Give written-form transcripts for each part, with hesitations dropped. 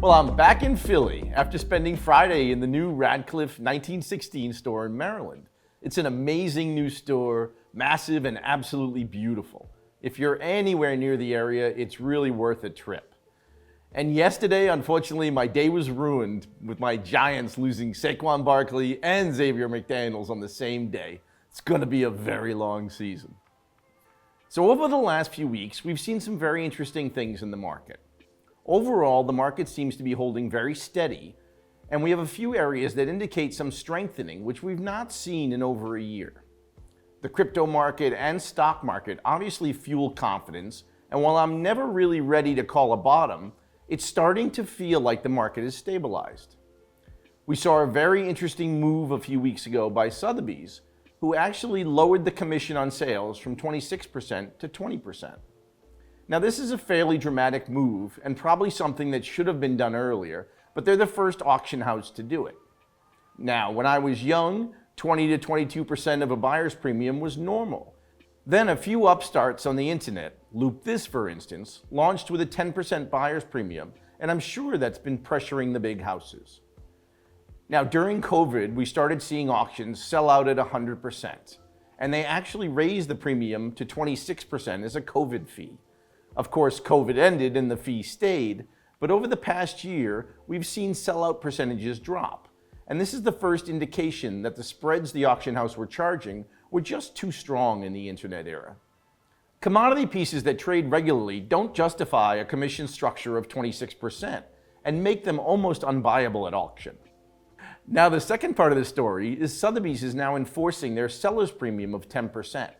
Well, I'm back in Philly after spending Friday in the new Radcliffe 1916 store in Maryland. It's an amazing new store, massive and absolutely beautiful. If you're anywhere near the area, it's really worth a trip. And yesterday, unfortunately, my day was ruined with my Giants losing Saquon Barkley and Xavier McDaniels on the same day. It's going to be a very long season. So over the last few weeks, we've seen some very interesting things in the market. Overall, the market seems to be holding very steady, and we have a few areas that indicate some strengthening, which we've not seen in over a year. The crypto market and stock market obviously fuel confidence, and while I'm never really ready to call a bottom, it's starting to feel like the market is stabilized. We saw a very interesting move a few weeks ago by Sotheby's, who actually lowered the commission on sales from 26% to 20%. Now, this is a fairly dramatic move and probably something that should have been done earlier, but they're the first auction house to do it. Now, when I was young, 20 to 22% of a buyer's premium was normal. Then a few upstarts on the internet, Loop This for instance, launched with a 10% buyer's premium, and I'm sure that's been pressuring the big houses. Now, during COVID, we started seeing auctions sell out at 100%, and they actually raised the premium to 26% as a COVID fee. Of course, COVID ended and the fee stayed, but over the past year, we've seen sellout percentages drop. And this is the first indication that the spreads the auction house were charging were just too strong in the internet era. Commodity pieces that trade regularly don't justify a commission structure of 26% and make them almost unbuyable at auction. Now, the second part of the story is Sotheby's is now enforcing their seller's premium of 10%.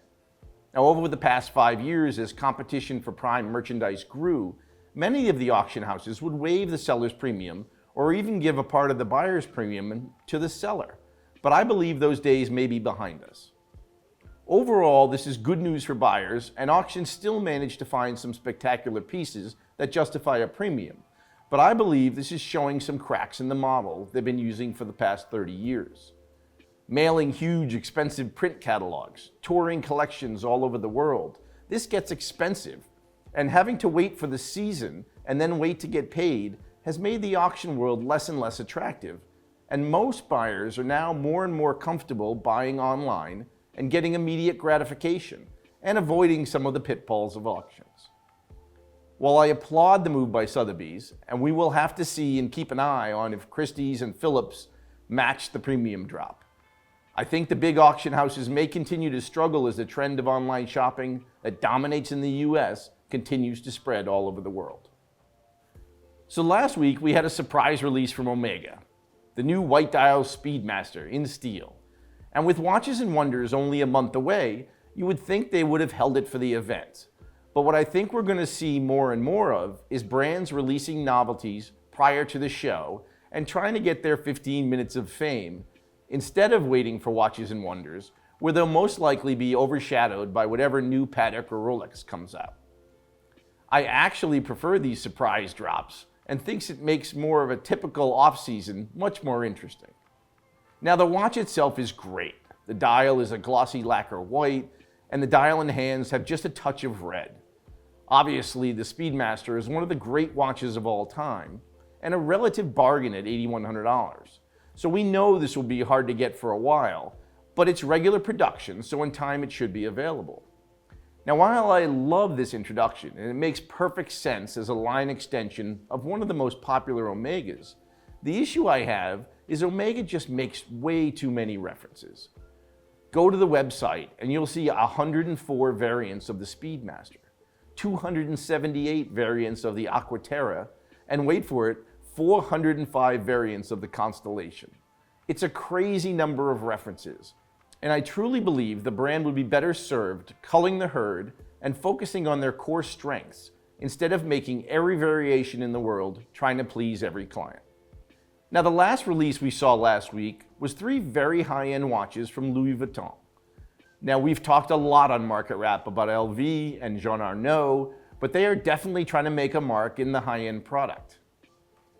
Now, over the past 5 years, as competition for prime merchandise grew, many of the auction houses would waive the seller's premium or even give a part of the buyer's premium to the seller. But I believe those days may be behind us. Overall, this is good news for buyers, and auctions still manage to find some spectacular pieces that justify a premium. But I believe this is showing some cracks in the model they've been using for the past 30 years. Mailing huge, expensive print catalogs, touring collections all over the world, this gets expensive, and having to wait for the season and then wait to get paid has made the auction world less and less attractive, and most buyers are now more and more comfortable buying online and getting immediate gratification and avoiding some of the pitfalls of auctions. While I applaud the move by Sotheby's, and we will have to see and keep an eye on if Christie's and Phillips match the premium drop, I think the big auction houses may continue to struggle as the trend of online shopping that dominates in the US continues to spread all over the world. So last week we had a surprise release from Omega, the new white dial Speedmaster in steel. And with Watches and Wonders only a month away, you would think they would have held it for the event. But what I think we're going to see more and more of is brands releasing novelties prior to the show and trying to get their 15 minutes of fame instead of waiting for Watches and Wonders, where they'll most likely be overshadowed by whatever new Patek or Rolex comes out. I actually prefer these surprise drops and thinks it makes more of a typical off-season much more interesting. Now, the watch itself is great. The dial is a glossy lacquer white, and the dial and hands have just a touch of red. Obviously, the Speedmaster is one of the great watches of all time, and a relative bargain at $8,100. So we know this will be hard to get for a while, but it's regular production, so in time it should be available. Now, while I love this introduction, and it makes perfect sense as a line extension of one of the most popular Omegas, the issue I have is Omega just makes way too many references. Go to the website and you'll see 104 variants of the Speedmaster, 278 variants of the Aquaterra, and wait for it, 405 variants of the Constellation. It's a crazy number of references, and I truly believe the brand would be better served culling the herd and focusing on their core strengths instead of making every variation in the world trying to please every client. Now, the last release we saw last week was 3 very high-end watches from Louis Vuitton. Now, we've talked a lot on Market Wrap about LV and Jean Arnault, but they are definitely trying to make a mark in the high-end product.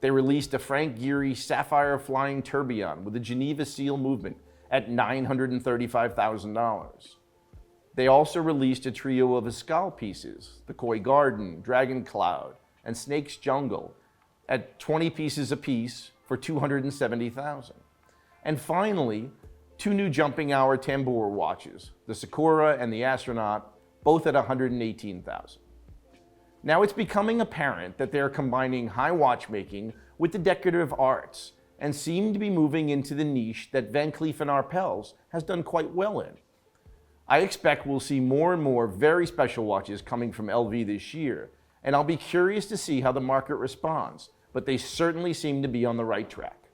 They released a Frank Gehry Sapphire Flying Tourbillon with a Geneva seal movement at $935,000. They also released a trio of Escale pieces, the Koi Garden, Dragon Cloud, and Snake's Jungle, at 20 pieces apiece for $270,000. And finally, two new jumping hour tambour watches, the Sakura and the Astronaut, both at $118,000. Now it's becoming apparent that they're combining high watchmaking with the decorative arts and seem to be moving into the niche that Van Cleef & Arpels has done quite well in. I expect we'll see more and more very special watches coming from LV this year, and I'll be curious to see how the market responds, but they certainly seem to be on the right track.